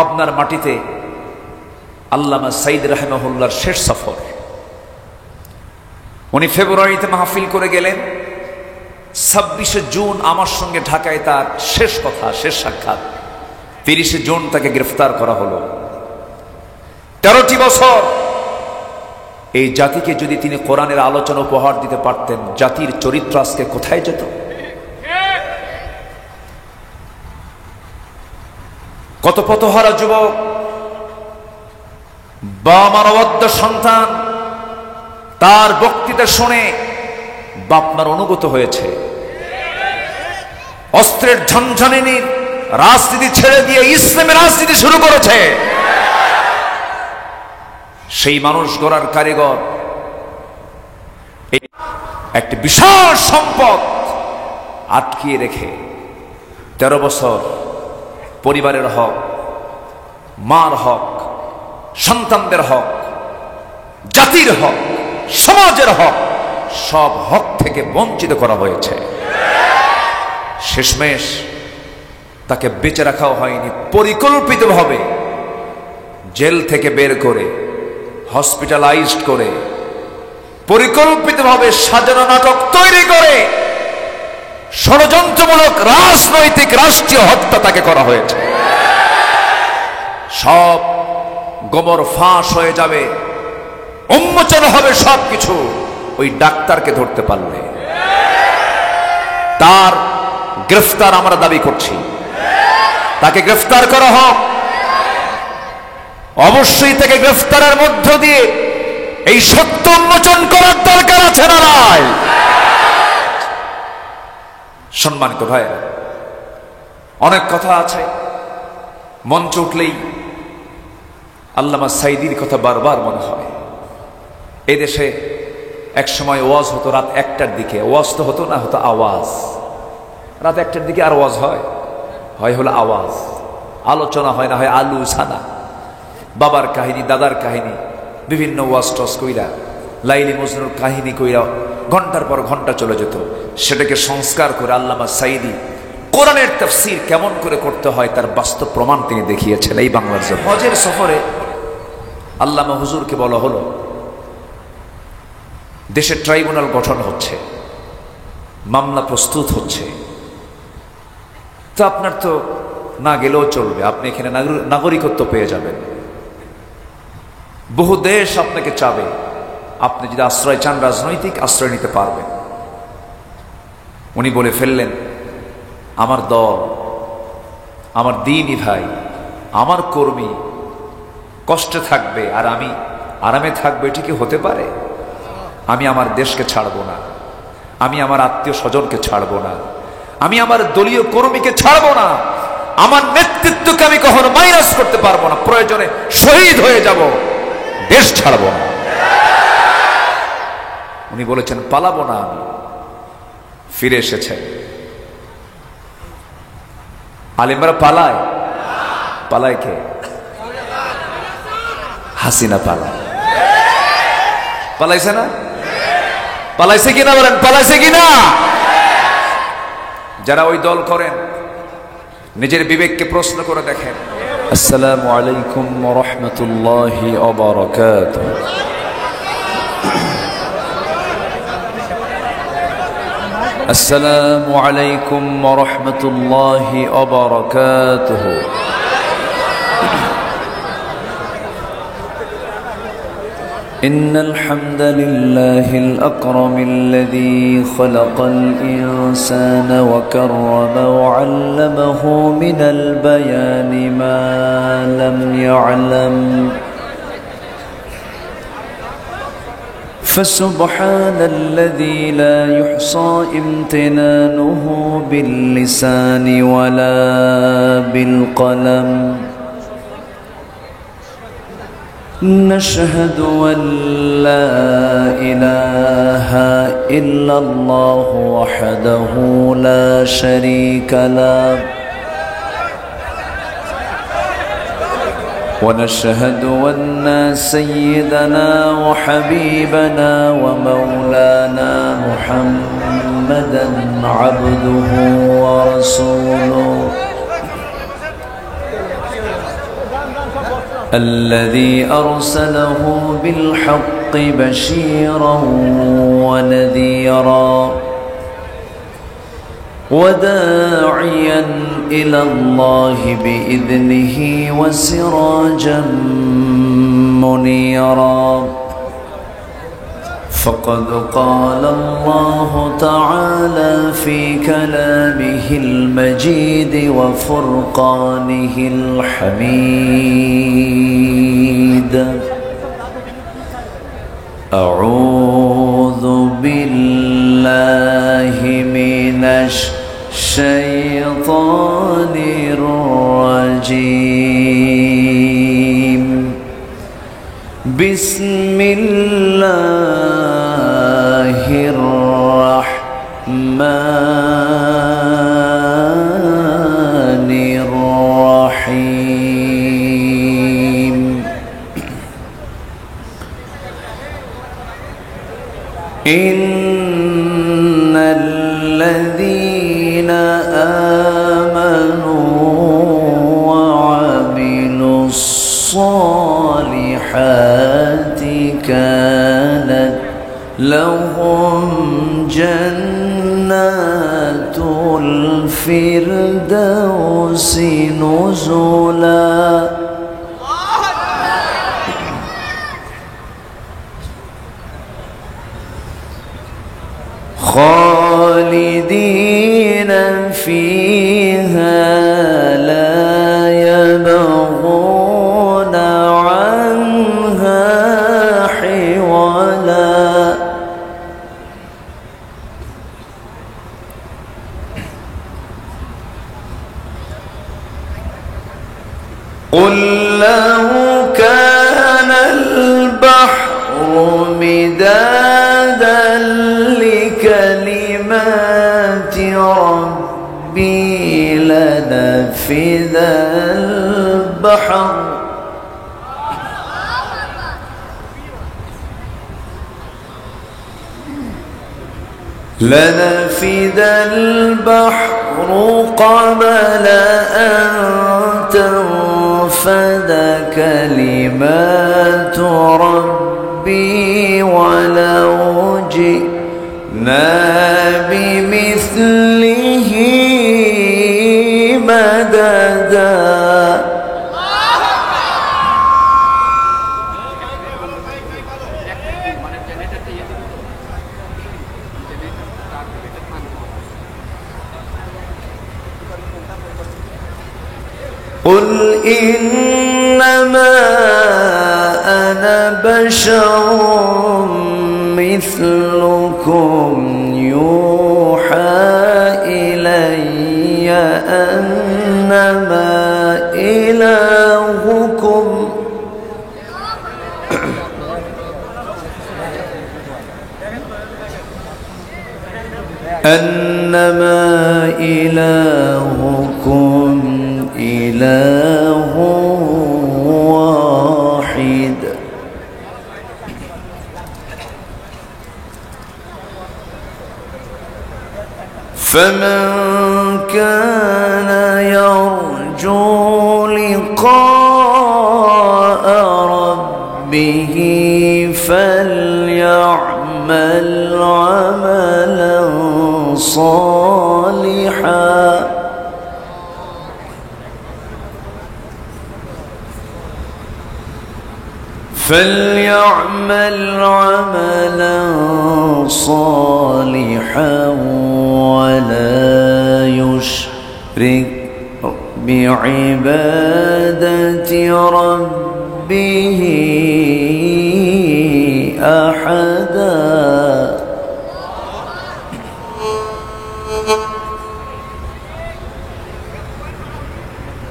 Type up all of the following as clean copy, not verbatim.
পাবনার মাটিতে আল্লামা সাইদ রাহিমাহুল্লাহর শেষ সফর। উনি ফেব্রুয়ারিতে মাহফিল করে গেলেন, 26শে জুন আমার সঙ্গে ঢাকায় তার শেষ কথা, শেষ সাক্ষাৎ। 30শে জুন তাকে গ্রেফতার করা হলো। 13টি বছর এই জাতিকে যদি তিনি কোরআনের আলোচনা উপহার দিতে পারতেন, জাতির চরিত্র আজকে কোথায় যেত? কত পথহারা যুবক বা মানবদ্য সন্তান তার বক্তৃতা শুনে বাপমার অনুগত হয়েছে। অস্ত্রের ঝনঝনিনীর রাজনীতি ছেড়ে দিয়ে ইসলামের রাজনীতি শুরু করেছে। সেই মানুষ গড়ার কারিগর একটি বিশাল সম্পদ আটকিয়ে রেখে 13 বছর পরিবারের হক, মার হক, সন্তানদের হক, জাতির হক, সমাজের হক, সব হক থেকে বঞ্চিত করা হয়েছে। শেষমেশ তাকে বেঁচে রাখাও হয়নি, পরিকল্পিতভাবে জেল থেকে বের করে হসপিটালাইজড করে পরিকল্পিতভাবে সাজানো নাটক তৈরি করে ষড়যন্ত্রমূলক রাজনৈতিক রাষ্ট্রীয় হত্যা তাকে করা হয়েছে। সব গোমর ফাঁস হয়ে যাবে, উন্মোচন হবে সবকিছু ওই ডাক্তারকে ধরতে পারলে। তার গ্রেফতার আমরা দাবি করছি, তাকে গ্রেফতার করা হোক। অবশ্যই তাকে গ্রেফতারের মধ্য দিয়ে এই সত্য উন্মোচন করার দরকার আছে না নাই? সম্মানিত ভাইরা, অনেক কথা আছে, মঞ্চ উঠলেই আল্লামা সাইদির কথা বারবার মনে হয়। এই দেশে এক সময় ওয়াজ হতো রাত 1টার দিকে। ওয়াজ তো হতো না, হতো আওয়াজ। রাত 1টার দিকে আর ওয়াজ হয়? হয় হলো আওয়াজ, আলোচনা হয় না হয় আলু ছানা, বাবার কাহিনী, দাদার কাহিনী, বিভিন্ন ওয়াজ টস কইরা, লাইলি মজনুর কাহিনী কইরা ঘন্টার পর ঘন্টা চলে যেত। সেটাকে সংস্কার করে আল্লামা সাইদি কোরআনের তাফসীর কেমন করে করতে হয় তার বাস্তব প্রমাণ তিনি দেখিয়েছেন এই বাংলার জন্য। হজের সফরে আল্লামা হুজুরকে বলা হলো, দেশে ট্রাইব্যুনাল গঠন হচ্ছে, মামলা প্রস্তুত হচ্ছে, তো আপনার তো না গেলেও চলবে, আপনি এখানে নাগরিকত্ব পেয়ে যাবেন, বহু দেশ আপনাকে চাবে, আপনি যদি আশ্রয় চান রাজনৈতিক আশ্রয় নিতে পারবেন। উনি বলে ফেললেন, আমার দল, আমার দ্বীনি ভাই, আমার কর্মী কষ্টে থাকবে আর আমি আরামে থাকবো, এটি কি হতে পারে? আমি আমার দেশকে ছাড়বো না, আমি আমার আত্মীয় স্বজনকে ছাড়বো না, আমি আমার দলীয় কর্মীকে ছাড়বো না, আমার নেতৃত্বকে আমি কখনো মাইনাস করতে পারবো না, প্রয়োজনে শহীদ হয়ে যাব, দেশ ছাড়বো না। উনি বলেছেন পালাবো না আমি। ফিরে এসেছেন। আলেমরা পালায়? পালায় কে? হাসিনা পালায়। পালাইছে না? পালাইছে কিনা বলেন, পালাইছে কিনা? যারা ওই দল করেন নিজের বিবেককে প্রশ্ন করে দেখেন। আসসালামু আলাইকুম ওয়া রাহমাতুল্লাহি ওয়া বারাকাতুহু। আসসালামু আলাইকুম ওয়া রাহমাতুল্লাহি ওয়া বারাকাতুহু। إن الحمد لله الأكرم الذي خلق الإنسان وكرم وعلمه من البيان ما لم يعلم فسبحان الذي لا يحصى امتنانه باللسان ولا بالقلم نشهد أن لا إله إلا الله وحده لا شريك له ونشهد أن سيدنا وحبيبنا ومولانا محمدا عبده ورسوله الذي أرسله بالحق بشيرا ونذيرا وداعيا إلى الله بإذنه وسراجا منيرا. فقد قال الله تعالى في كلامه المجيد وفرقانه الحميد: أعوذ بالله من الشيطان الرجيم. بسم الله الرحمن الرحيم. إن الذين آمنوا وعملوا الصالحات كانت لهم جنات الفردوس نزلا. خالدين فيها لا يبغون عنها حولا. قل لو كان البحر مدادا لكلمات ربي لنفذ البحر قبل أن تنفذ كلمات ربي ولو جئنا بمثله مددا. قل إنما أنا بشر مثلكم يوحى إلي أنما إلهكم إله واحد. فمن كان يرجو لقاء ربه فليعمل عملا صالحا ولا يشرك بعبادة ربه أحدا.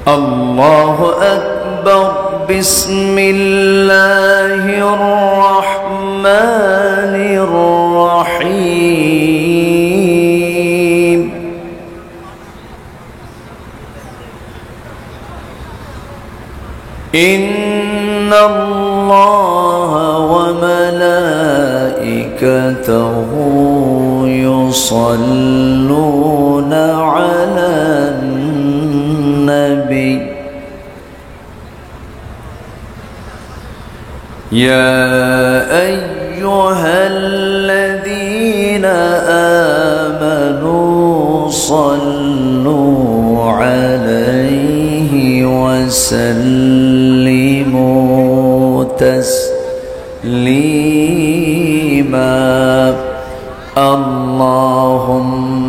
الله أكبر. بسم الله الرحمن الرحيم. إن الله وملائكته يصلون على النبي يا أيها الذين آمنوا صلوا عليه وسلموا تسليما اللهم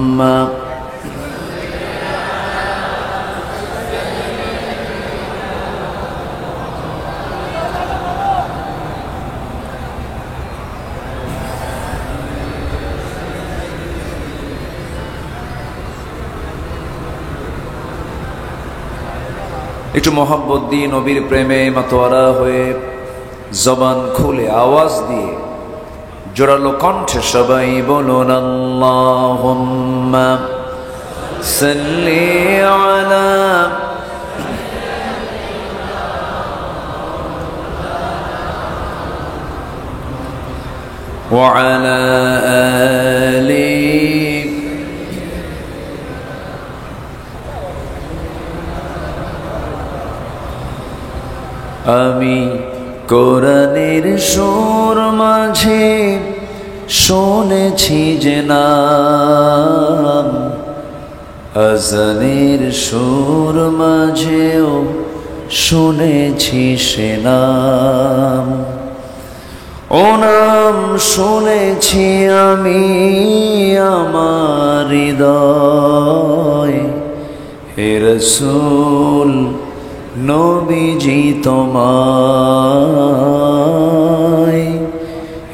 একটু মোহাব্বত দিয়ে নবীর প্রেমে মাতোয়ারা হয়ে জবান খুলে আওয়াজ দিয়ে জোরালো কণ্ঠে সবাই বলুন আল্লাহুম্মা সাল্লি আলা ওয়া আলা আলি আমি কোরআনের সুর মাঝে শুনেছি যে নাম আজানের সুর মাঝেও শুনেছি সে নাম ও নাম শুনেছি আমি আমার হৃদয় হে রাসূল নবীজি তোমায়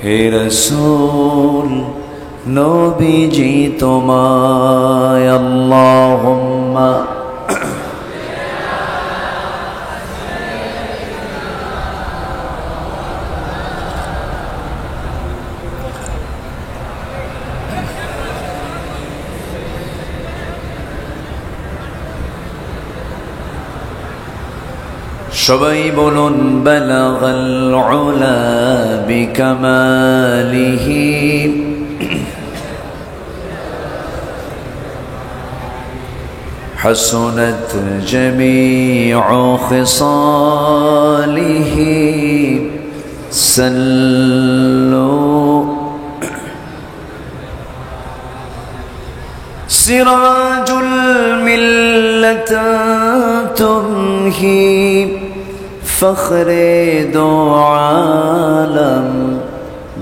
হে রাসূল নবীজি তোমায় আল্লাহুম্মা সবাই বলুন বালাগাল উলা বিকামালিহি হাসনাত জামিউ খিসালিহি সাল্লু সিরাজুল মিল্লাতা তুমহি فخر دو عالم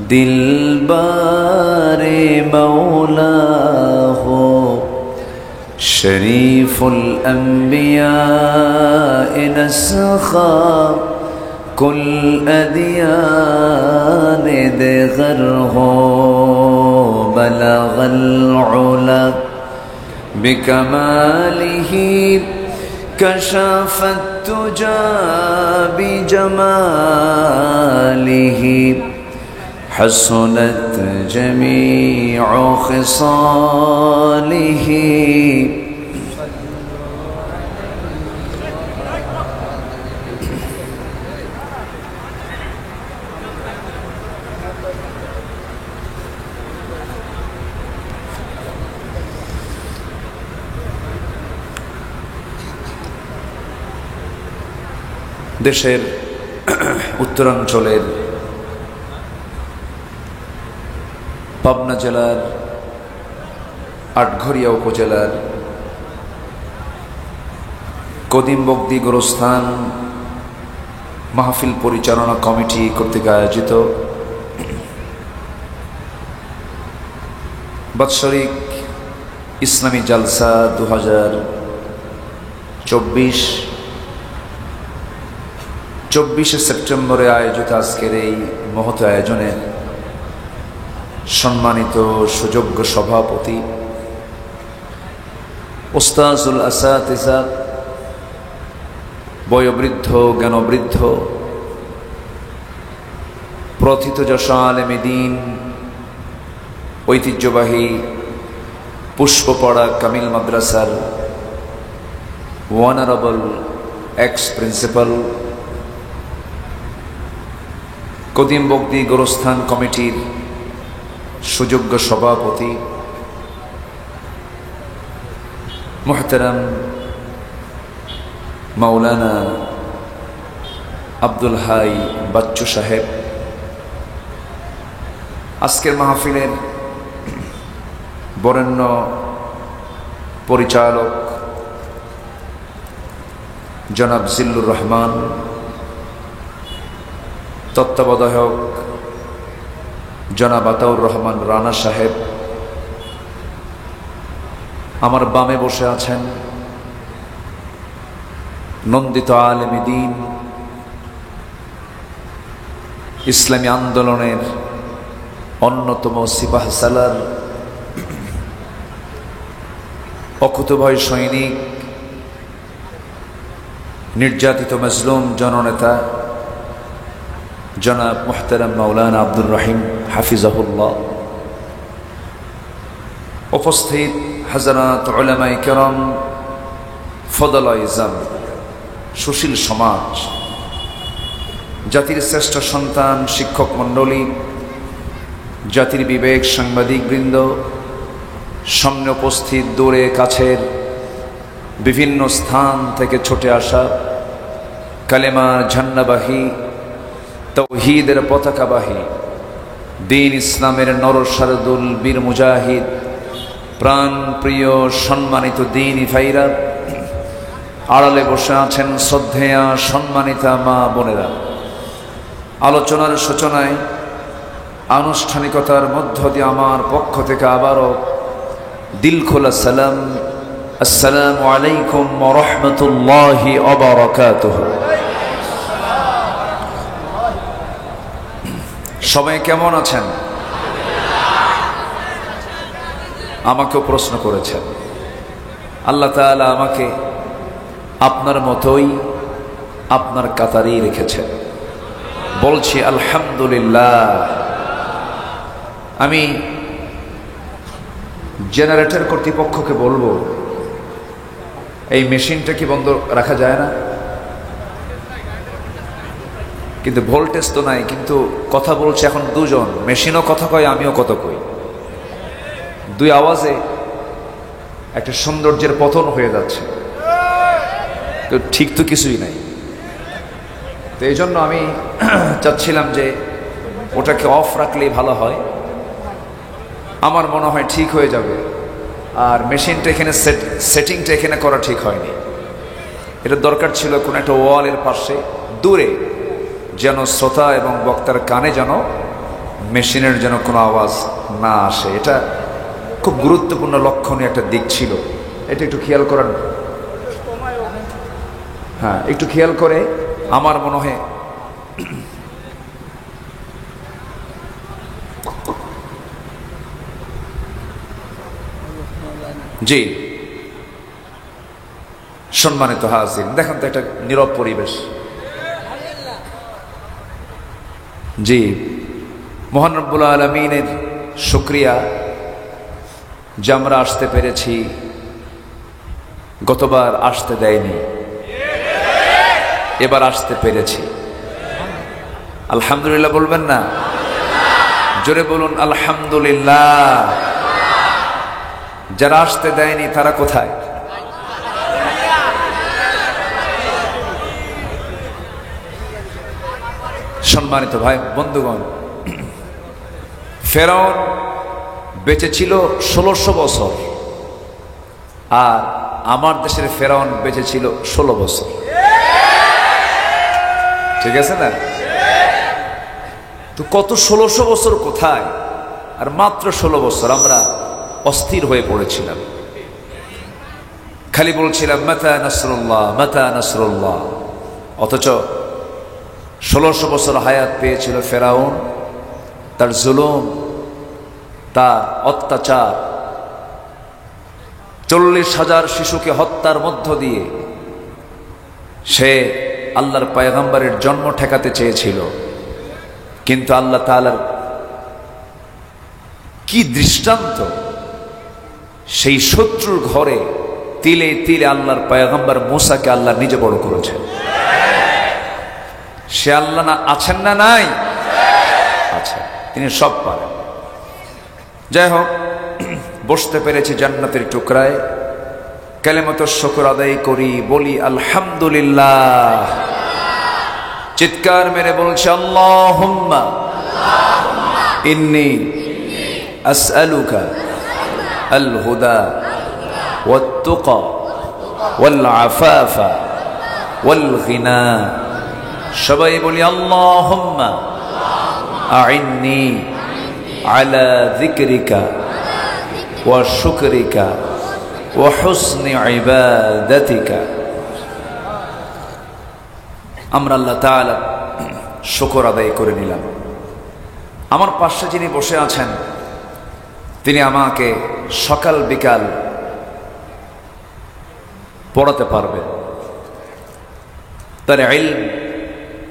دلبار مولا ہو شریف الانبیاء نسخا کل ادیان دگر ہو بلغ العلا بکمالہ كشف التجى بجماله حسنت جميع خصاله দেশের উত্তরাঞ্চলের পাবনা জেলার আটঘরিয়া উপজেলার কদিম বগদি গোরস্থান মাহফিল পরিচালনা কমিটি কর্তৃক আয়োজিত বাৎসরিক ইসলামী জালসা 2024 24শে সেপ্টেম্বরে আয়োজিত আজকের এই মহৎ আয়োজনে সম্মানিত সুযোগ্য সভাপতি উস্তাজুল আসাতিজা, বয়োবৃদ্ধ জ্ঞানবৃদ্ধ প্রথিতযশা আলেমে দ্বীন, ঐতিহ্যবাহী পুষ্পপাড়া কামিল মাদ্রাসার অনারেবল এক্স প্রিন্সিপাল, কদিম বগদি গোরস্থান কমিটির সুযোগ্য সভাপতি মুহতারাম মাওলানা আব্দুল হাই বাচ্চু সাহেব, আজকের মাহফিলের বরেণ্য পরিচালক জনাব জিল্লুর রহমান, তত্ত্বাবধায়ক জনাব আতাউর রহমান রানা সাহেব, আমার বামে বসে আছেন নন্দিত আলেমে দ্বীন, ইসলামী আন্দোলনের অন্যতম সিপাহ সালার, অকুতভয় সৈনিক, নির্যাতিত মজলুম জননেতা জনাব মুহতারাম মাওলানা আব্দুর রহিম হাফিজাহুল্লাহ, উপস্থিত হযরত উলামায়ে কেরাম, ফদলায়ে ইজাম, সুশীল সমাজ, জাতির শ্রেষ্ঠ সন্তান, শিক্ষক মণ্ডলী, জাতির বিবেক, সাংবাদিকবৃন্দ, সামনে উপস্থিত, দূরে কাছের বিভিন্ন স্থান থেকে ছুটে আসা কালেমার ঝান্ডাবাহী, তাওহীদের পতাকাবাহী, দ্বীন ইসলামের নরসারদুল বীর মুজাহিদ, প্রাণ প্রিয় সম্মানিত দ্বীনি ভাইরা, আড়ালে বসে আছেন শ্রদ্ধেয়া সম্মানিতা মা বোনেরা, আলোচনার সূচনায় আনুষ্ঠানিকতার মধ্য দিয়ে আমার পক্ষ থেকে আবারও দিল খোলা সালাম, আসসালামু আলাইকুম ওয়া রাহমাতুল্লাহি ওয়া বারাকাতুহু। সবাই কেমন আছেন? আমাকেও প্রশ্ন করেছেন। আল্লাহ তাআলা আমাকে আপনার মতোই আপনার কাতারেই রেখেছেন, বলছি আলহামদুলিল্লাহ। আমি জেনারেটর কর্তৃপক্ষকে বলবো, এই মেশিনটা কি বন্ধ রাখা যায় না? কিন্তু ভোল্টেজ তো নাই, কিন্তু কথা বলছে এখন দুজন, মেশিনও কথা কয়, আমিও কথা কই, দুই আওয়াজে একটা সৌন্দর্যের পতন হয়ে যাচ্ছে, তো ঠিক তো কিছুই নাই। তো এই জন্য আমি চাচ্ছিলাম যে ওটাকে অফ রাখলেই ভালো হয়, আমার মনে হয় ঠিক হয়ে যাবে। আর মেশিনটা এখানে সেটিংটা এখানে করা ঠিক হয়নি, এটা দরকার ছিল কোনো একটা ওয়ালের পাশে দূরে, যেন শ্রোতা এবং বক্তার কানে যেন মেশিনের যেন কোনো আওয়াজ না আসে। এটা খুব গুরুত্বপূর্ণ লক্ষণীয় একটা দিক ছিল, এটা একটু খেয়াল করার, হ্যাঁ একটু খেয়াল করে আমার মনে হয় জি। সম্মানিত হাজির, দেখেন তো একটা নীরব পরিবেশ। জি, মহান রব্বুল আলামিনের শুকরিয়া যে আমরা আসতে পেরেছি, গতবার আসতে দেয়নি, এবার আসতে পেরেছি। আলহামদুলিল্লাহ বলবেন না? জোরে বলুন আলহামদুলিল্লাহ। যারা আসতে দেয়নি তারা কোথায়? সম্মানিত ভাই বন্ধুগণ, ফেরাউন বেঁচে ছিল 1600 বছর, আর আমার দেশের ফেরাউন বেঁচে ছিল 16 বছর। ঠিক আছে না? তো কত 1600 বছর কোথায়, আর মাত্র 16 বছর আমরা অস্থির হয়ে পড়েছিলাম, খালি বলছিলাম মাতা নাসরুল্লাহ, মাতা নাসরুল্লাহ। অথচ 1600 বছর হায়াত পেয়েছিল ফেরাউন, তার জুলুম, তার অত্যাচার, 40,000 শিশুকে হত্যার মধ্য দিয়ে সে আল্লাহর পয়গম্বরের জন্ম ঠেকাতে চেয়েছিল। কিন্তু আল্লাহ তাআলার কি দৃষ্টান্ত, সেই শত্রুর ঘরে তিলে তিলে আল্লাহর পয়গম্বর মুসাকে আল্লাহ নিজে বড় করেছেন। সে আল্লাহ না আছেন না নাই? আচ্ছা, তিনি সব পারেন। যাই হোক, বসতে পেরেছি জান্নাতের টুকরায়, কালেমাতুশ শুকর আদায় করি, বলি আলহামদুলিল্লাহ। চিৎকার মেরে বলছে আল্লাহুম্মা ইন্নী আসআলুকা আল হুদা ওয়াত তুকা ওয়াল আফাফা ওয়াল গিনা। সবাই বলি আল্লাহুম্মা আইন্নি আলা যিকরিকা ওয়া শুকরিকা ওয়া হুসনি ইবাদাতিকা। আমরা আল্লাহ তাআলা শুকর আদায় করে নিলাম। আমার পাশে যিনি বসে আছেন তিনি আমাকে সকাল বিকাল পড়াতে পারবেন।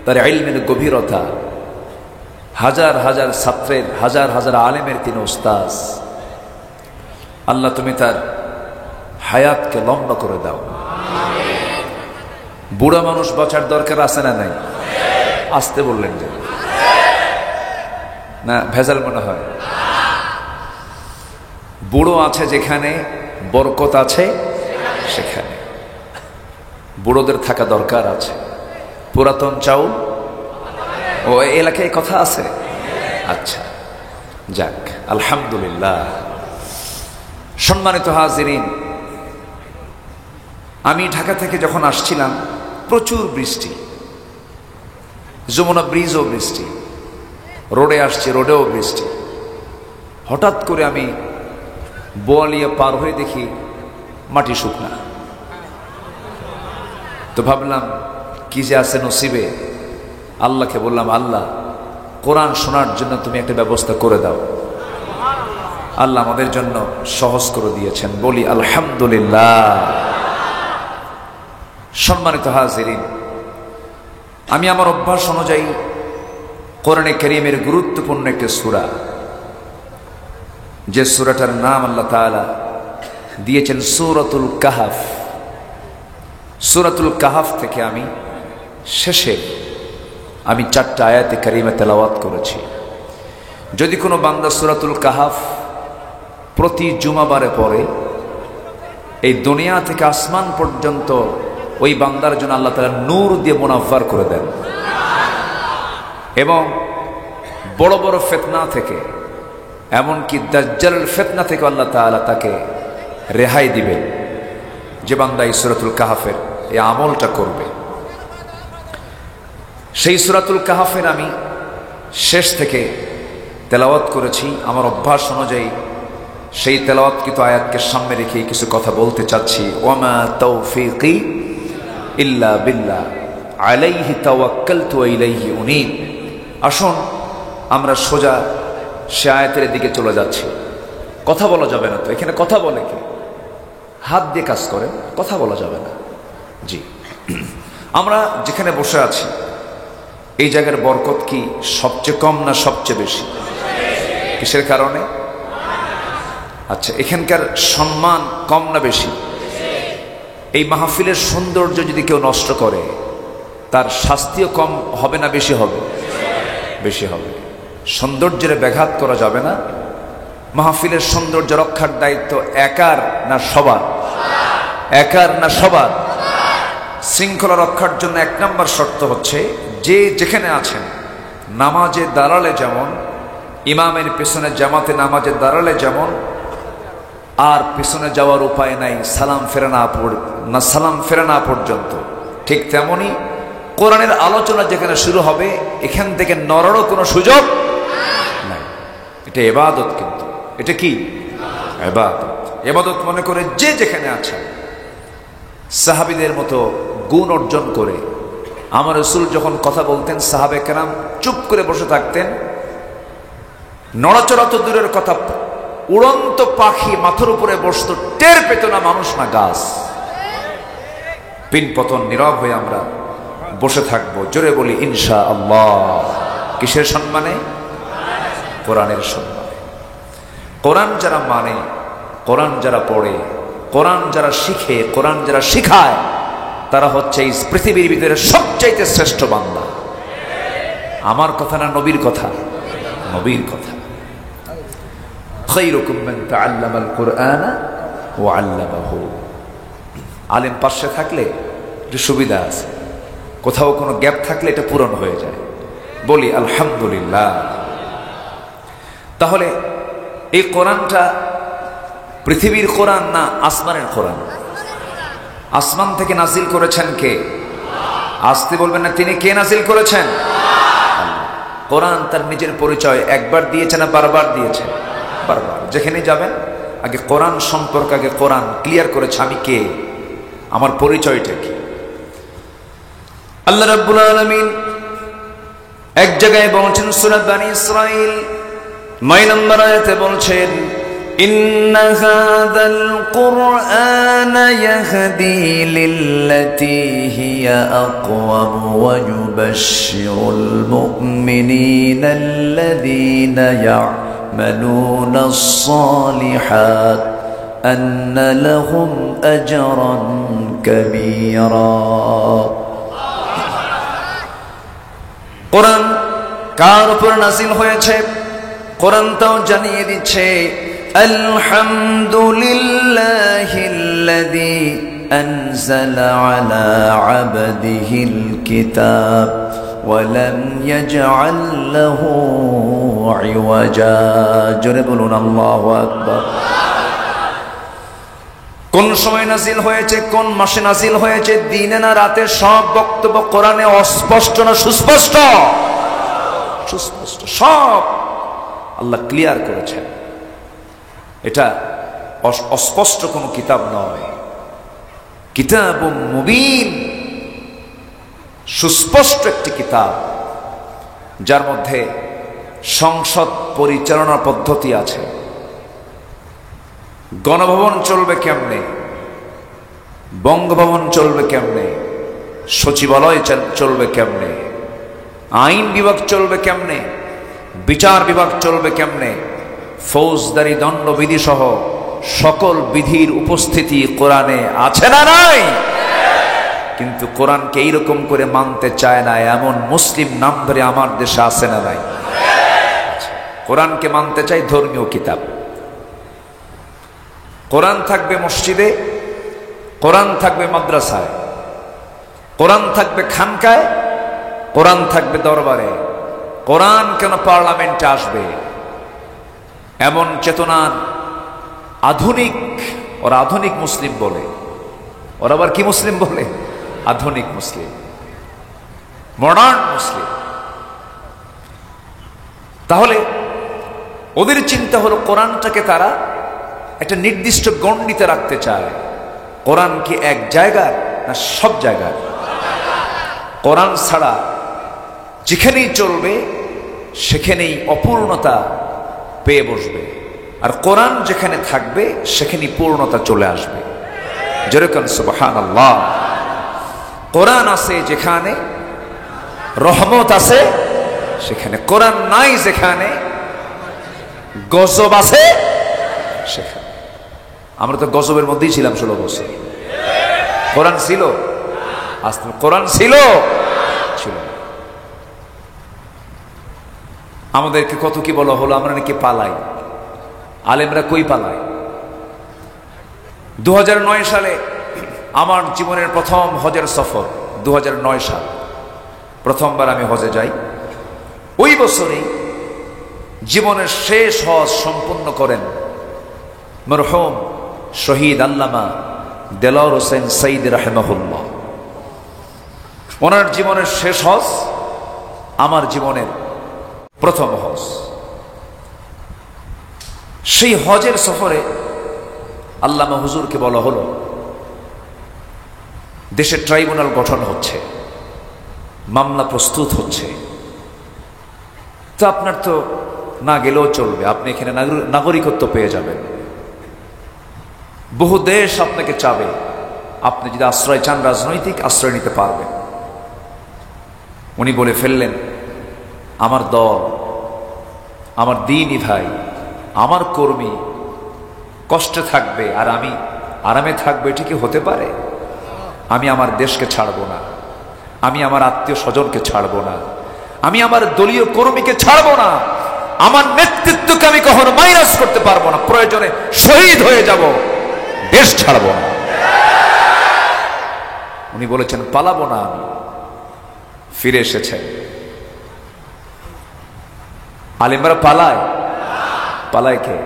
তার ইলমের গভীরতা, হাজার হাজার ছাত্রের, হাজার হাজার আলেমের তিনি উস্তাদ। আল্লাহ তুমি তার হায়াতকে লম্বা করে দাও। বুড়া মানুষ বাঁচার দরকার আছে না নাই? আসতে বললেন যে না, ভেজাল মনে হয়। বুড়ো আছে যেখানে বরকত আছে সেখানে বুড়োদের থাকা দরকার আছে। পুরাতন চাউল ও এলাকায় কথা আছে। আচ্ছা, যাক, আলহামদুলিল্লাহ। সম্মানিত হাজিরিন, আমি ঢাকা থেকে যখন আসছিলাম প্রচুর বৃষ্টি, যমুনা ব্রিজও বৃষ্টি, রোডে আসছি রোডেও বৃষ্টি। হঠাৎ করে আমি বোয়ালিয়া পার হয়ে দেখি মাটি শুকনা। তো ভাবলাম কি যে আছে নসিবে। আল্লাহকে বললাম, আল্লাহ কোরআন শোনার জন্য তুমি একটা ব্যবস্থা করে দাও। আল্লাহ আমাদের জন্য সহজ করে দিয়েছেন, বলি আলহামদুলিল্লাহ। সম্মানিত হাজিরিন, আমি আমার অভ্যাস অনুযায়ী কোরআনে কারীমের গুরুত্বপূর্ণ একটি সূরা, যে সূরাটার নাম আল্লাহ তাআলা দিয়েছেন সূরাতুল কাহফ। সূরাতুল কাহফ থেকে আমি শেষে 4টা আয়াতে কারিমা তেলাওয়াত করেছি। যদি কোনো বান্দা সূরাতুল কাহফ প্রতি জুমাবারে পড়ে, এই দুনিয়া থেকে আসমান পর্যন্ত ওই বান্দার জন্য আল্লাহ তাআলা নূর দিয়ে মুনাফফার করে দেন এবং বড় বড় ফিতনা থেকে, এমনকি দাজ্জালের ফিতনা থেকে আল্লাহ তাআলা তাকে রেহাই দিবেন, যে বান্দা এই সূরাতুল কাহফের এই আমলটা করবে। সেই সূরাতুল কাহফের আমি শেষ থেকে তেলাওয়াত করেছি। আমার অভ্যাস অনুযায়ী সেই তেলাওয়াতকৃত আয়াতকে সামনে রেখে কিছু কথা বলতে চাচ্ছি। ওয়ামা তাওফীকি ইল্লা বিল্লাহ আলাইহি তাওয়াক্কালতু ওয়া ইলাইহি উনীব। আসুন আমরা সোজা সে আয়াতের দিকে চলে যাচ্ছি। কথা বলা যাবে না তো, এখানে কথা বলে কি? হাত দিয়ে কাজ করেন, কথা বলা যাবে না। জি, আমরা যেখানে বসে আছি এই জায়গার বরকত কি সবচেয়ে কম না সবচেয়ে বেশি? কিসের কারণে? আচ্ছা, এখানকার সম্মান কম না বেশি? এই মাহফিলের সৌন্দর্য যদি কেউ নষ্ট করে তার শাস্তিও কম হবে না বেশি হবে? বেশি হবে। সৌন্দর্যের ব্যাঘাত করা যাবে না। মাহফিলের সৌন্দর্য রক্ষার দায়িত্ব একার না সবার? একার না সবার? শৃঙ্খলা রক্ষার জন্য 1 নম্বর শর্ত হচ্ছে, যে যেখানে আছেন নামাজে দাঁড়ালে যেমন, ইমামের পেছনে জামাতে নামাজে দাঁড়ালে যেমন আর পেছনে যাওয়ার উপায় নাই সালাম ফেরা না পর্যন্ত, ঠিক তেমনি কোরআনের আলোচনা যেখানে শুরু হবে এখান থেকে নড়ারও কোনো সুযোগ নাই। এটা ইবাদত, কিন্তু এটা কি ইবাদত? ইবাদত মনে করে যে যেখানে আছেন সাহাবীদের মতো গুণ অর্জন করে। আমার রাসূল যখন কথা বলতেন সাহাবে কেরাম চুপ করে বসে থাকতেন। নড়াচড়া তো দূরের কথা, উড়ন্ত পাখি মাথার উপরে বসত, টের পেত না মানুষ না গাছ। পিনপতন নীরব হয়ে আমরা বসে থাকবো। জোরে বলি ইনশাআল্লাহ। কিসের সম্মানে? কোরআনের সম্মানে। কোরআন যারা মানে, কোরআন যারা পড়ে, কোরআন যারা শিখে, কোরআন যারা শিখায়, তারা হচ্ছে এই পৃথিবীর ভিতরে সবচাইতে শ্রেষ্ঠ বান্দা। আমার কথা না, নবীর কথা? নবীর কথা। খায়রুকুম মান তাআল্লামাল কুরআনা ওয়া আল্লামাহু। আলেম পাশে থাকলে একটু সুবিধা আছে। কোথাও কোনো গ্যাপ থাকলে এটা পূরণ হয়ে যায়। বলি আলহামদুলিল্লাহ। তাহলে এই কোরআনটা পৃথিবীর কোরআন না আসমানের কোরআন? আসমান থেকে নাজিল করেছেন কে? আসতে বলবেন না, তিনি কে নাজিল করেছেন? কোরআন তার নিজের পরিচয় একবার দিয়েছে না বারবার দিয়েছে? বারবার। যেখানে যাবেন আগে কোরআন সম্পর্কে আগে কোরআন ক্লিয়ার করেছে, আমি কে, আমার পরিচয়টা কি। আল্লাহ রাব্বুল আলামিন এক জায়গায় বলছেন সূরা বনী ইসরাঈল 9 নম্বর আয়াতে বলছেন, ইন্না হাযাল কুরআন ইয়াহদি লিল্লাতী হিয়া আকওয়াম ওয়া ইউবাশশিরুল মুমিনিনা আল্লাযীনা ইয়া'মালুনাস সালিহাত আন্না লাহুম আজরান কাবীরা। কোরআন কার উপর নাযিল হয়েছে? কোরআন তাও জানিয়ে দিচ্ছে, আলহামদুলিল্লাহিল্লাযী আনজালা আলা আবদিহিল কিতাব ওয়া লাম ইয়াজআল লাহু ইওয়াজা। জোরে বলুন আল্লাহু আকবার। কোন সময় নাজিল হয়েছে, কোন মাসে নাজিল হয়েছে, দিনে না রাতে, সব বক্তব্য কোরআনে অস্পষ্ট না সুস্পষ্ট? সুস্পষ্ট, সব আল্লাহ ক্লিয়ার করেছেন। এটা অস্পষ্ট কোনো কিতাব নয়, কিতাবুম মুবিন, সুস্পষ্ট একটি কিতাব, যার মধ্যে সংসদ পরিচালনার পদ্ধতি আছে। গণভবন চলবে কেমনে, বঙ্গভবন চলবে কেমনে, সচিবালয় চলবে কেমনে, আইন বিভাগ চলবে কেমনে, বিচার বিভাগ চলবে কেমনে, ফৌজদারি দণ্ডবিধি সহ সকল বিধির উপস্থিতি কোরআনে আছে না নাই? কিন্তু কোরআনকে এইরকম করে মানতে চায় না এমন মুসলিম নাম ধরে আমার দেশে আছে না নাই? কোরআনকে মানতে চাই ধর্মীয় কিতাব। কোরআন থাকবে মসজিদে, কোরআন থাকবে মাদ্রাসায়, কোরআন থাকবে খানকায়, কোরআন থাকবে দরবারে। কোরআন কেন পার্লামেন্টে আসবে? এমন চেতনার আধুনিক, ওরা আধুনিক মুসলিম বলে, ওরা আবার কি মুসলিম বলে? আধুনিক মুসলিম, মডার্ন মুসলিম। তাহলে ওদের চিন্তা হলো কোরআনটাকে তারা একটা নির্দিষ্ট গণ্ডিতে রাখতে চায়। কোরআন কি এক জায়গার না সব জায়গার? কোরআন ছাড়া যেখানেই চলবে সেখানেই অপূর্ণতা পেয়ে বসবে, আর কোরআন যেখানে থাকবে সেখানেই পূর্ণতা চলে আসবে। যেরকম সুবহানাল্লাহ। কোরআন আছে যেখানে, রহমত আছে সেখানে। কোরআন নাই যেখানে, গজব আছে সেখানে। আমরা তো গজবের মধ্যেই ছিলাম 16 বছর। কোরআন ছিল? আসলে কোরআন ছিল? ছিল না। আমাদেরকে কত কি বলা হলো, আমরা নাকি পালাই। আলেমরা কই পালায়? 2009 সালে আমার জীবনের প্রথম হজের সফর, 2009 সাল প্রথমবার আমি হজে যাই। ওই বছরেই জীবনের শেষ হজ সম্পূর্ণ করেন মরহুম শহীদ আল্লামা দেলোয়ার হোসেন সঈদ রাহিমাহুল্লাহ। ওনার জীবনের শেষ হজ আমার জীবনের প্রথম হজ। সেই হজের সফরে আল্লামা হুজুরকে বলা হলো, দেশে ট্রাইব্যুনাল গঠন হচ্ছে, মামলা প্রস্তুত হচ্ছে, তো আপনার তো না গেলেও চলবে, আপনি এখানে নাগরিকত্ব পেয়ে যাবেন, বহু দেশ আপনাকে চাবে, আপনি যদি আশ্রয় চান রাজনৈতিক আশ্রয় নিতে পারবেন। উনি বলে ফেললেন, আমার দল, আমার দ্বীনি ভাই, আমার কর্মী কষ্টে থাকবে আর আমি আরামে থাকবো, এটা কি হতে পারে? আমি আমার দেশকে ছাড়বো না, আমি আমার আত্মীয় স্বজনকে ছাড়বো না, আমি আমার দলীয় কর্মীকে ছাড়বো না, আমার নেতৃত্বকে আমি কখনো মাইনাস করতে পারবো না, প্রয়োজনে শহীদ হয়ে যাব, দেশ ছাড়বো না। উনি বলেছেন পালাবো না আমি, ফিরে এসেছেন। আলেমরা পালায়, পালায় কে?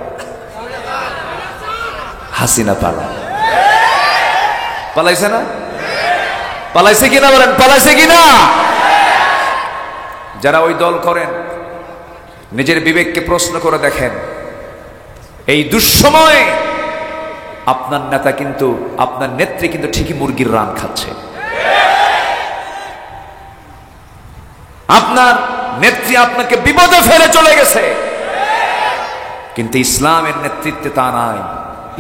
হাসিনা পালায়। পালাইছে না? পালাইছে কিনা বলেন, পালাইছে কিনা? যারা ওই দল করেন নিজের বিবেককে প্রশ্ন করে দেখেন, এই দুঃসময়ে আপনার নেতা কিন্তু, আপনার নেত্রী কিন্তু ঠিকই মুরগির রান খাচ্ছে। আপনার নেত্রী আপনাকে বিপদে ফেলে চলে গেছে, কিন্তু ইসলামের নেতৃত্বে তা নাই।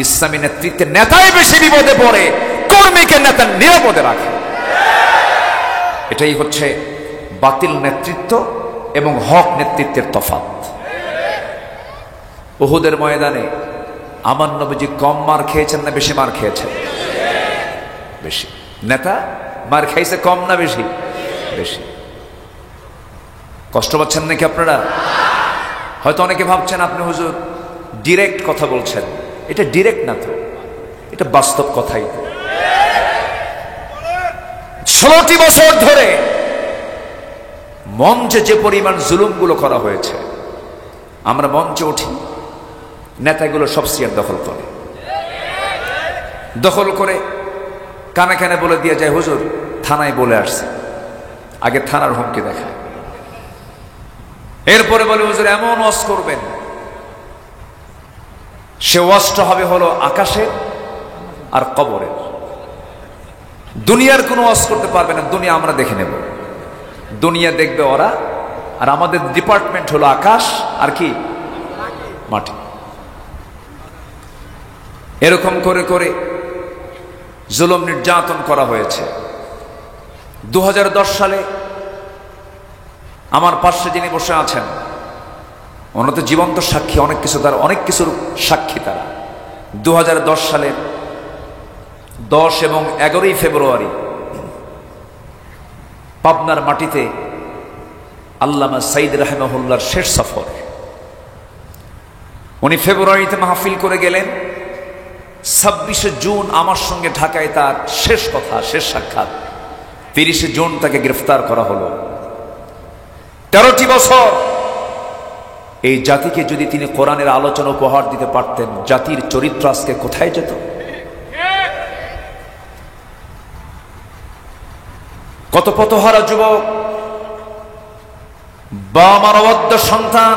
ইসলামী নেতৃত্বে নেতাই বেশি বিপদে পড়ে, কর্মীকে নেতা নিরাপদে রাখে। এটাই হচ্ছে বাতিল নেতৃত্ব এবং হক নেতৃত্বের তফাৎ। উহুদের ময়দানে আমার নবীজি কম মার খেয়েছেন না বেশি মার খেয়েছেন? বেশি। নেতা মার খাইছে কম না বেশি? বেশি। কষ্ট পাচ্ছেন নাকি আপনারা? হয়তো অনেকে ভাবছেন আপনি হুজুর ডিরেক্ট কথা বলছেন। এটা ডিরেক্ট না তো, এটা বাস্তব কথাই। 16টি বছর ধরে মঞ্চে যে পরিমাণ জুলুমগুলো করা হয়েছে, আমরা মঞ্চে উঠি, নেতাগুলো সব চেয়ার দখল করে কানে কানে বলে দিয়ে যায় হুজুর থানায় বলে আসছে। আগে থানার হুমকি দেখায়, এরপরে বলে হুজুর এমন ওয়াজ করবেন, সে ওয়াজটা হবে হলো আকাশের আর কবরের। দুনিয়ার কোনো ওয়াজ করতে পারবে না, দুনিয়া আমরা দেখে নেব, দুনিয়া দেখবে ওরা, আর আমাদের ডিপার্টমেন্ট হলো আকাশ আর কি মাটি। এরকম করে করে জুলুম নির্যাতন করা হয়েছে। 2010 সালে আমার পাশে যিনি বসে আছেন, ওনারা তো জীবন্ত সাক্ষী, অনেক কিছু, তার অনেক কিছুর সাক্ষী তারা। 2010 সালের 10 এবং 11ই ফেব্রুয়ারি পাবনার মাটিতে আল্লামা সাইদ রাহিমাহুল্লাহর শেষ সফর। উনি ফেব্রুয়ারিতে মাহফিল করে গেলেন, 26শে জুন আমার সঙ্গে ঢাকায় তার শেষ কথা, শেষ সাক্ষাৎ। 30শে জুন তাকে গ্রেফতার করা হলো। 13টি বছর এই জাতিকে যদি তিনি কোরআনের আলোচনা উপহার দিতে পারতেন, জাতির চরিত্র আজকে কোথায় যেত? কত পথহারা যুবক বা মানবদ্ধ সন্তান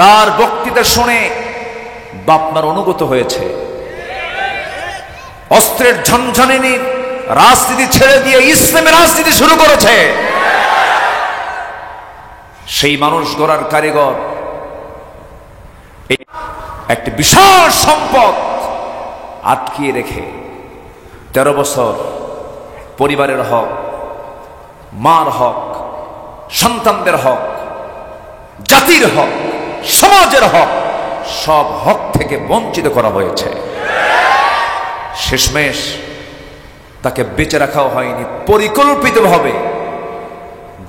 তার বক্তৃতা শুনে বাপমার অনুগত হয়েছে, অস্ত্রের ঝনঝনিনী রাজনীতি ছেড়ে দিয়ে ইসলামের রাজনীতি শুরু করেছে। সেই মানুষ গড়ার কারিগর একটি বিশাল সম্পদ আটকিয়ে রেখে 13 বছর পরিবারের হক, মার হক, সন্তানদের হক, জাতির হক, সমাজের হক, সব হক থেকে বঞ্চিত করা হয়েছে। শেষমেশ তাকে বেঁচে রাখাও হয়নি, পরিকল্পিতভাবে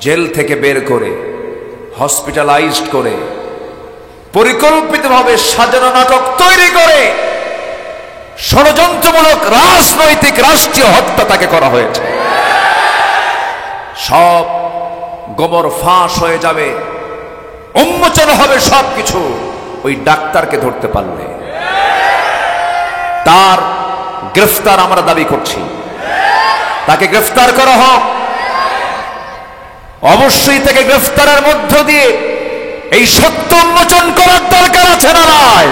জেল থেকে বের করে হসপিটালাইজড করে পরিকল্পিতভাবে সাজানো নাটক তৈরি করে ষড়যন্ত্রমূলক রাজনৈতিক রাষ্ট্রীয় হত্যা তাকে করা হয়েছে। সব গোমর ফাঁস হয়ে যাবে, উন্মোচন হবে সবকিছু ওই ডাক্তারকে ধরতে পারলে। তার গ্রেফতার আমরা দাবি করছি, তাকে গ্রেফতার করা হোক। অবশ্যই তাকে গ্রেফতারের মধ্য দিয়ে এই সত্য উন্মোচন করার দরকার আছে না নাই?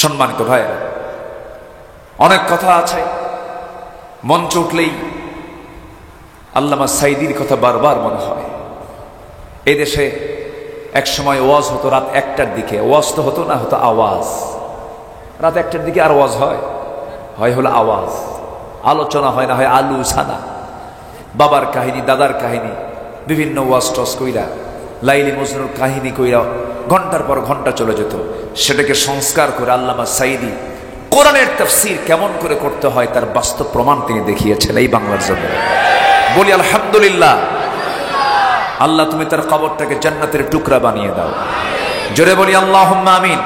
সম্মানিত ভাইরা, অনেক কথা আছে, মঞ্চ উঠলেই আল্লামা সাইদির কথা বারবার মনে হয়। এই দেশে এক সময় ওয়াজ হতো রাত 1টার দিকে, ওয়াজ তো হতো না, হতো আওয়াজ। রাত 1টার দিকে আর ওয়াজ হয় হলো আওয়াজ, আলোচনা হয় না, হয় আলু ছানা, বাবার কাহিনী, দাদার কাহিনী, বিভিন্ন ওয়াজ টস কইরা, লাইলি মজনুর কাহিনী কইরা ঘন্টার পর ঘন্টা চলে যেত। সেটাকে সংস্কার করে আল্লামা সাইদি কোরআনের তাফসীর কেমন করে করতে হয় তার বাস্তব প্রমাণ তিনি দেখিয়েছেন এই বাংলার জমিনে। বলি আলহামদুলিল্লাহ। আল্লাহ তুমি তার কবরটাকে জান্নাতের টুকরা বানিয়ে দাও, জোরে বলি আল্লাহুম্মা আমিন।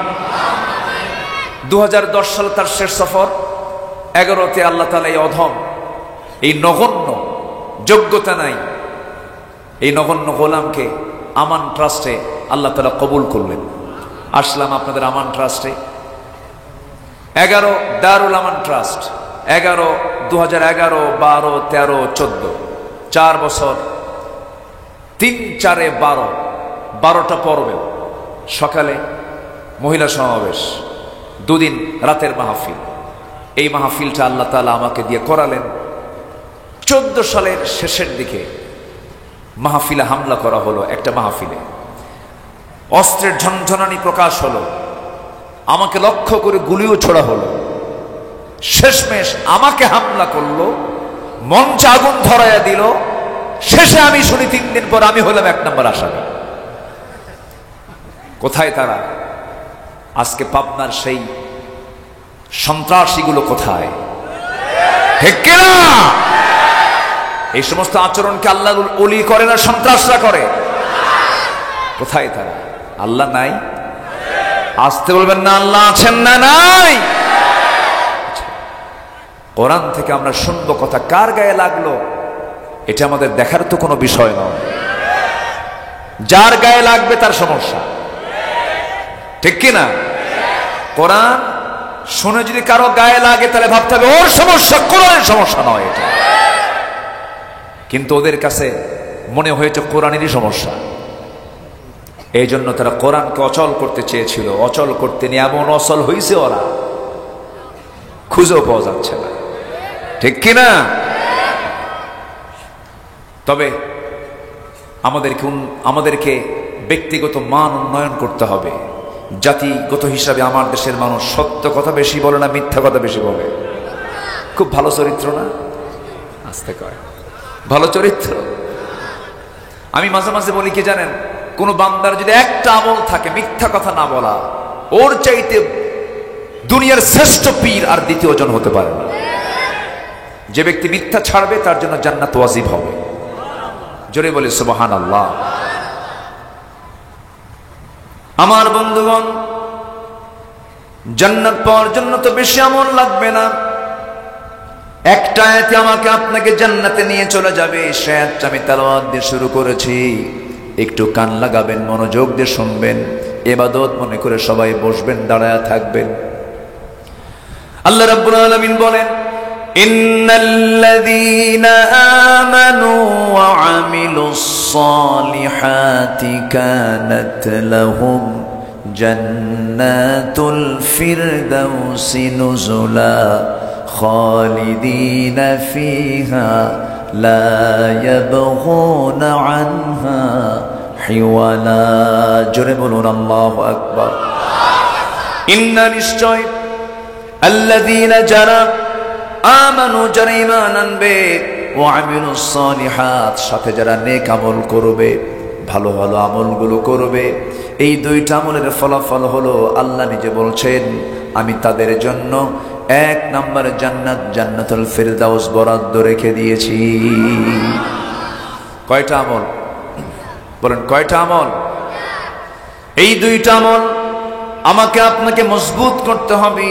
2010 সালে তার শেষ সফর। 11তে আল্লাহ তাআলা এই অধম, এই নগণ্য, যোগ্যতা নাই, এই নগণ্য গোলামকে আমান ট্রাস্টে আল্লাহ তাআলা কবুল করলেন। আসলাম আপনাদের আমান ট্রাস্টে। 11 দারুল আমান ট্রাস্ট, 11, 2011, 12, 13, 14, 4 বছর, 3, 4, 12টা পর্বে। সকালে মহিলা সমাবেশ, 2 দিন রাতের মাহফিল। এই মাহফিলটা আল্লাহ তাআলা আমাকে দিয়ে করালেন। 14 সালের শেষের দিকে মাহফিলে হামলা করা হলো। একটা মাহফিলে অস্ত্রের ঝনঝনানি প্রকাশ হলো, আমাকে লক্ষ্য করে গুলিও ছোড়া হলো। শেষমেশ আমাকে হামলা করলো, মঞ্চে আগুন ধরাইয়া দিল। শেষে আমি শুনি 3 দিন পর আমি হলাম 1 নম্বর আসামি। কোথায় তারা? আজকে পাবনার সেই সন্ত্রাসীগুলো কোথায়? ঠিক কিনা? এই সমস্ত আচরণকে আল্লাহর ওলি করে না, সন্ত্রাসরা করে? কোথায় তারা? আল্লাহ নাই? আসতে বলবেন না, আল্লাহ আছেন না নাই? কোরআন থেকে আমরা শুনবো কথা, কার গায়ে লাগলো এটা আমাদের দেখার তো কোনো বিষয় নয়। যার গায়ে লাগবে তার সমস্যা, ঠিক কিনা? কোরআন শুনে যদি কারো গায়ে লাগে তাহলে ভাবতে হবে ওর সমস্যা, কোরআনের সমস্যা নয় এটা। কিন্তু ওদের কাছে মনে হয়েছে কোরআনেরই সমস্যা। এই জন্য তারা কোরআনকে অচল করতে চেয়েছিল। অচল করতে নিয়ে এমন অচল হয়েছে ওরা, খুঁজেও পাওয়া যাচ্ছে না, ঠিক কিনা? তবে আমাদেরকে ব্যক্তিগত মান উন্নয়ন করতে হবে। জাতিগত হিসাবে আমার দেশের মানুষ সত্য কথা বেশি বলে না, মিথ্যা কথা বেশি বলে। খুব ভালো চরিত্র না? আস্তে কয় ভালো চরিত্র। আমি মাঝে মাঝে বলি কি জানেন, কোন বান্দার যদি একটা আমল থাকে, মিথ্যা কথা না বলা, ওর চাইতে দুনিয়ার শ্রেষ্ঠ পীর আর দ্বিতীয় জন হতে পারে না। যে ব্যক্তি মিথ্যা ছাড়বে তার জন্য জান্নাত ওয়াজিব হবে। জোরে বলে সুবহানাল্লাহ। আমার বন্ধুগণ, জান্নাত পাওয়ার জন্য তো বেশি আমল লাগবে না। একটা আয়াতে আমাকে আপনাকে জান্নাতে নিয়ে চলে যাবে। সে আয়াতটা আমি তেলাওয়াত দিয়ে শুরু করেছি, একটু কান লাগাবেন, মনোযোগ দিয়ে শুনবেন, ইবাদত মনে করে সবাই বসবেন, দাঁড়ায়া থাকবেন। আল্লাহ রাব্বুল আলামিন বলেন, ইন্নাল্লাযীনা আমানু ওয়া আমিলুস সালিহাতি কানাত লাহুম জান্নাতুল ফিরদাউসি নুজুলা খালিদিনা ফিহা লা ইয়াবগুনা আনহা হিওয়ালা। জোরে বলুন আল্লাহু আকবার। ইন্না নিশ্চয়, আল্লাযীনা যারা আমানু, যারা ঈমান আনবে, ওয়া আমিলুস সালিহাত, সাথে যারা নেক আমল করবে, ভালো ভালো আমলগুলো করবে, এই 2টা আমলের ফলাফল হলো আল্লাহ নিজে বলছেন আমি তাদের জন্য 1 নম্বর জান্নাত, জান্নাতুল ফিরদাউস বরাদ্দ রেখে দিয়েছি। কয়টা আমল বলেন? কয়টা আমল? এই 2টা আমল আমাকে আপনাকে মজবুত করতে হবে।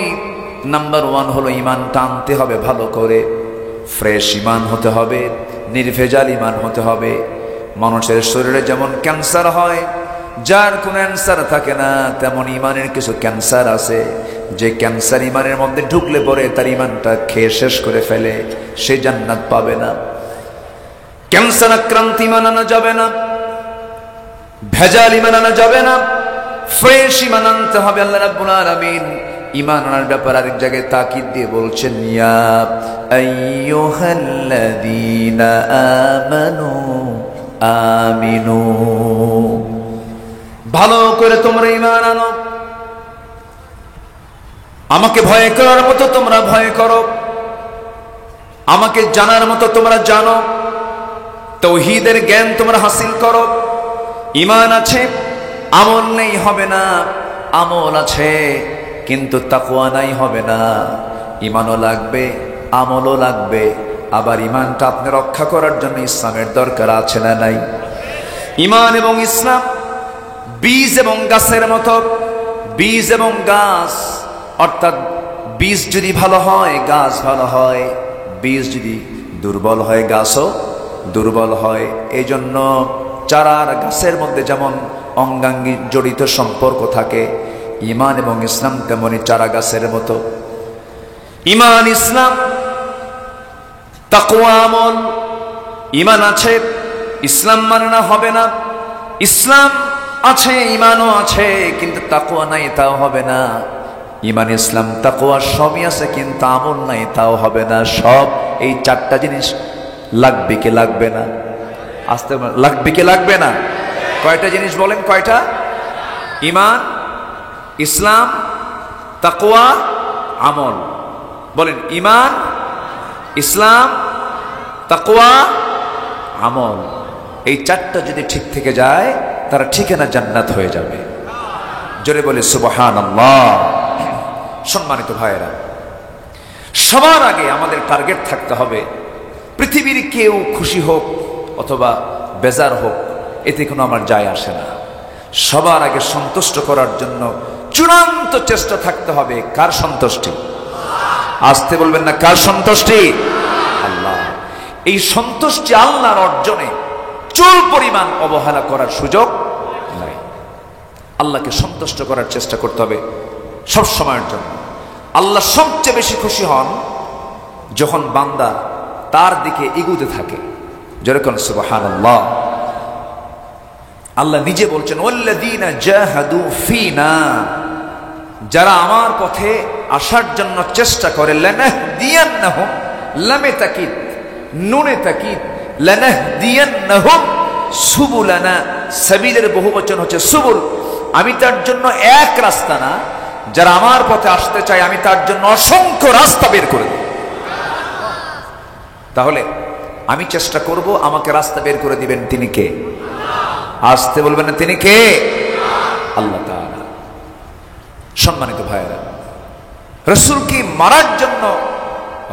নাম্বার 1 হলো ঈমান টানতে হবে, ভালো করে ফ্রেশ ঈমান হতে হবে, নির্ভেজাল ঈমান হতে হবে। মানুষের শরীরে যেমন ক্যান্সার হয়, যার কোনো অ্যান্সার থাকে না, তেমন ঈমানের কিছু ক্যান্সার আছে। যে ক্যান্সার ঈমানের মধ্যে ঢুকলে পরে তার ঈমানটা খেয়ে শেষ করে ফেলে, সে জান্নাত পাবে না। ক্যান্সার আক্রান্ত ঈমান আনা যাবে না, ভেজাল ঈমান আনা যাবে না, ফ্রেশ ঈমান আনতে হবে। আল্লাহ রাব্বুল আলামিন ঈমান আনার ব্যাপারে আরেক জায়গায় তাকিদ দিয়ে বলছেন, ইয়া আইয়ুহাল্লাযীনা আমানু আমিনু, ভালো করে তোমরা ঈমান আনো, আমাকে ভয় করার মতো তোমরা ভয় করো, আমাকে জানার মতো তোমরা জানো, তাওহীদের জ্ঞান তোমরা হাসিল করো। ঈমান আছে, আমল নেই হবে না, আমল আছে কিন্তু তাকওয়া নাই হবে না। ঈমানও লাগবে, আমলও লাগবে। আবার ঈমানটা আপনি রক্ষা করার জন্য ইসলামের দরকার আছে না নাই? ঈমান এবং ইসলাম বীজ এবং গাছের মতো। বীজ এবং গাছ, অর্থাৎ বীজ যদি ভালো হয় গাছ ভালো হয়, বীজ যদি দুর্বল হয় গাছও দুর্বল হয়। এই জন্য চারার গাছের মধ্যে যেমন অঙ্গাঙ্গি জড়িত সম্পর্ক থাকে, ঈমান এবং ইসলাম তেমনি চারা গাছের মতো। ঈমান, ইসলাম, তাকওয়া, আমল। ঈমান আছে, ইসলাম মানে না হবে না। ইসলাম আছে, ঈমানও আছে, কিন্তু তাকওয়া নাই, তাও হবে না। ঈমান, ইসলাম, তাকওয়া সবই আছে, কিন্তু আমল নাই, তাও হবে না। সব এই চারটা জিনিস লাগবে কি লাগবে না? আসতে লাগবে কি লাগবে না? কয়টা জিনিস বলেন, কয়টা? ঈমান, ইসলাম, তাকওয়া, আমল। বলেন, ঈমান, ইসলাম, তাকওয়া, আমল। এই চারটা যদি ঠিক থেকে যায়, তারা ঠিকানা জান্নাত হয়ে যাবে। জোরে বলে সুবহানাল্লাহ। সম্মানিত ভাইয়েরা, সবার আগে আমাদের টার্গেট থাকতে হবে, পৃথিবীর কেউ খুশি হোক অথবা বেজার হোক, এতে কোনো আমার যায় আসে না। সবার আগে সন্তুষ্ট করার জন্য চূড়ান্ত চেষ্টা থাকতে হবে। কার সন্তুষ্টি? আসতে বলবেন না, কার সন্তুষ্টি? আল্লাহ। এই সন্তুষ্টি আল্লাহর অর্জনে চুল পরিমাণ অবহেলা করার সুযোগ নাই। আল্লাহকে সন্তুষ্ট করার চেষ্টা করতে হবে সব সময়ের জন্য। আল্লাহ সবচেয়ে বেশি খুশি হন যখন বান্দা তার দিকে এগুতে থাকে। যেরকম সুবহানাল্লাহ, আল্লাহ নিজে বলছেন, ওয়াল্লাযীনা জাহাদু ফীনা, যারা আমার পথে আসার জন্য চেষ্টা করে, লানাহদিয়ান্নাহুম, লামে তাকিদ, নুনে তাকিদ, লানাহদিয়ান্নাহুম সুবুলানা। সাবিলের বহুবচন হচ্ছে সুবুল। আমি তার জন্য এক রাস্তা না, যারা আমার পথে আসতে চায় আমি তার জন্য অসংখ্য রাস্তা বের করে দেব। তাহলে আমি চেষ্টা করব, আমাকে রাস্তা বের করে দিবেন তিনি কে? আসতে বলবেন না, তিনি কে? আল্লাহ তাআলা। সম্মানিত ভাইয়েরা, রাসূলকে মারার জন্য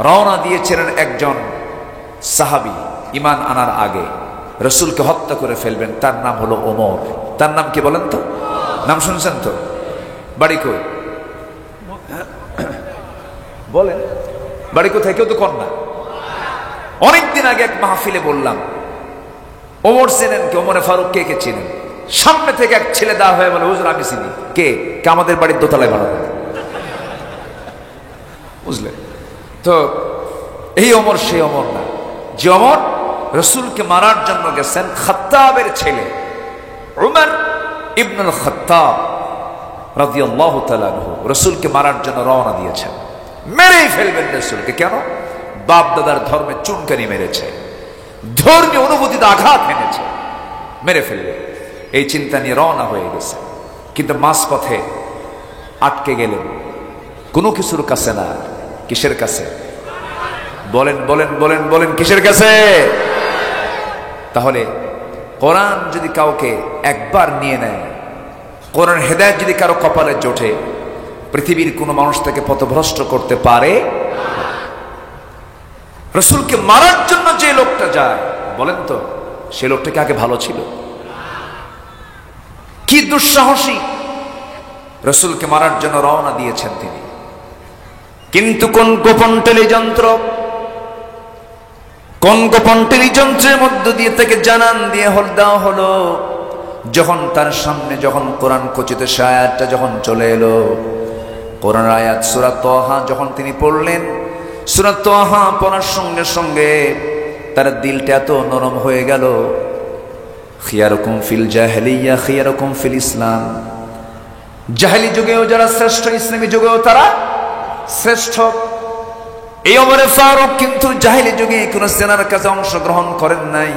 রওনা দিয়েছিলেন একজন সাহাবী। ঈমান আনার আগে রাসূলকে হত্যা করে ফেলবেন, তার নাম হলো ওমর। তার নাম কি বলেন তো? নাম শুনছেন তো? বাড়ি কই বলেন? বাড়ি কোথায়? কেউ তো কর না। অনেকদিন আগে এক মাহফিলে বললাম, ওমর চেনেন কে? ওমরে ফারুক কে কে চেনেন? সামনে থেকে এক ছেলে দা হয়ে বলে, হুজুর আমি চিনি। কে? আমাদের বাড়ির দোতলায় ভাড়া থাকে। বুঝলেন তো? এই ওমর সেই ওমর না যে ওমর রাসূলকে মারার জন্য গেছেন। খাত্তাবের ছেলে উমর ইবনুল খাত্তাব রাদিয়াল্লাহু তাআলা আনহু রাসূলকে মারার জন্য রওনা দিয়েছেন। মেরেই ফেলবেন রাসূলকে। কেন? বাপ দাদার ধর্মে চুনকানি মেরেছে, ধর্মীয় অনুভূতিতে আঘাত এনেছে, মেরে ফেলবে এই চিন্তা নিয়ে রওনা হয়ে গেছে। কিন্তু মাঝপথে আটকে গেলেন কোনো কিছুর কাছে না। কিসের কাছে? বলেন বলেন বলেন বলেন, কিসের কাছে? তাহলে কোরআন যদি কাউকে একবার নিয়ে নেয়, কোরআন হেদায়েত যদি কারো কপালে জোটে, পৃথিবীর কোনো মানুষ তাকে পথভ্রষ্ট করতে পারে? রাসূলকে মারার জন্য যে লোকটা যায়, বলেন তো সে লোকটা কি আগে ভালো ছিল? কি দুঃসাহসী! রাসূলকে মারার জন্য রওনা দিয়েছেন তিনি। কিন্তু কোন গোপন টেলিযন্ত্রের মধ্য দিয়ে তাকে জানান দিয়ে দেওয়া হলো, যখন তার সামনে যখন কোরআন খচিত সে আয়াতটা যখন চলে এলো, কোরআন আয়াত সূরা তাহা যখন তিনি পড়লেন, সূরা তাহা পড়ার সঙ্গে সঙ্গে তার দিলটা এত নরম হয়ে গেল। খিয়ারুকুম ফিল জাহেলিয়া খিয়ারুকুম ফিল ইসলাম। জাহেলি যুগেও যারা শ্রেষ্ঠ, ইসলামী যুগেও তারা শ্রেষ্ঠ। এই ওমর ফারুক কিন্তু জাহেলি যুগে কোন সেনার কাছে অংশগ্রহণ করেন নাই,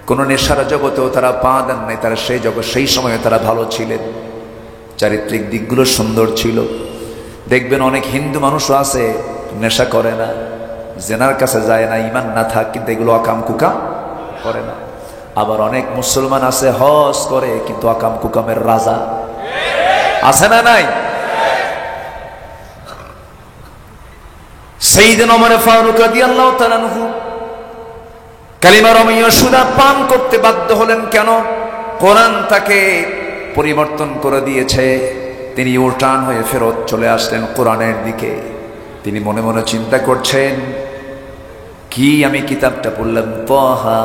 কোন নেশার জগতেও তারা পা দেন নাই। তারা সেই সময়ে তারা ভালো ছিলেন, চারিত্রিক দিকগুলো সুন্দর ছিল। দেখবেন অনেক হিন্দু মানুষও আছে নেশা করে না, জেনার কাছে যায় না, ঈমান না থাক, কিন্তু এগুলো আকাম কুকাম করে না। আবার অনেক মুসলমান আছে হজ করে, কিন্তু আকাম কুকামের রাজা আছে না নাই? সাইয়েদনা ওমর ফারুক রাদিয়াল্লাহু তাআলা আনহু কালিমা রমিয় সুদা পান করতে বাধ্য হলেন। কেন? কোরআন তাকে পরিবর্তন করে দিয়েছে। তিনি উল্টান হয়ে ফেরত চলে আসলেন কোরআনের দিকে। তিনি মনে মনে চিন্তা করছেন, কি আমি কিতাবটা পড়লাম, তাহা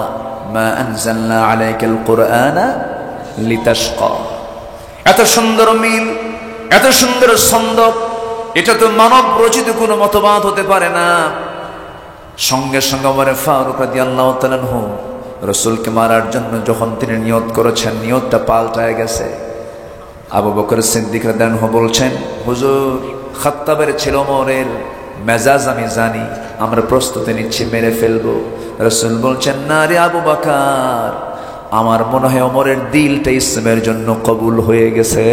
মা আনজালনা আলাইকাল কুরআনা লিতাশকা। এত সুন্দর মিল, এত সুন্দর ছন্দ, এটা তো মানব রচিত কোনো মতবাদ হতে পারে না। সঙ্গে সঙ্গে ওমর ফারুক রাদিয়াল্লাহু তাআলা আনহু রাসূলকে মারার জন্য যখন তিনি নিয়ত করেছেন, নিয়তটা পাল্টায় গেছে। আবু বকর সিদ্দিক রাদিয়াল্লাহু আনহু বলছেন, হুজুর, খাত্তাবের ছিল ওমরের মেজাজ আমি জানি, আমরা প্রস্তুতি নিচ্ছি, মেরে ফেলবো। রাসূল বলছেন, না রে আবু বকর, আমার মনে হয় ওমরের দিলটা ইসলামের জন্য কবুল হয়ে গেছে।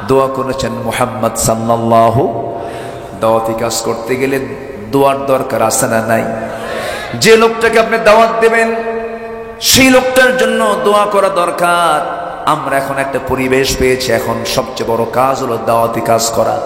দোয়া করেছেন মুহাম্মদ সাল্লাল্লাহু। দাওয়াতি কাজ করতে গেলে দোয়ার দরকার আছে না নাই? যে লোকটাকে আপনি দাওয়াত দেবেন সেই লোকটার জন্য দোয়া করা দরকার। আমরা এখন একটা পরিবেশ পেয়েছি, এখন সবচেয়ে বড় কাজ হলো দাওয়াতি কাজ করা।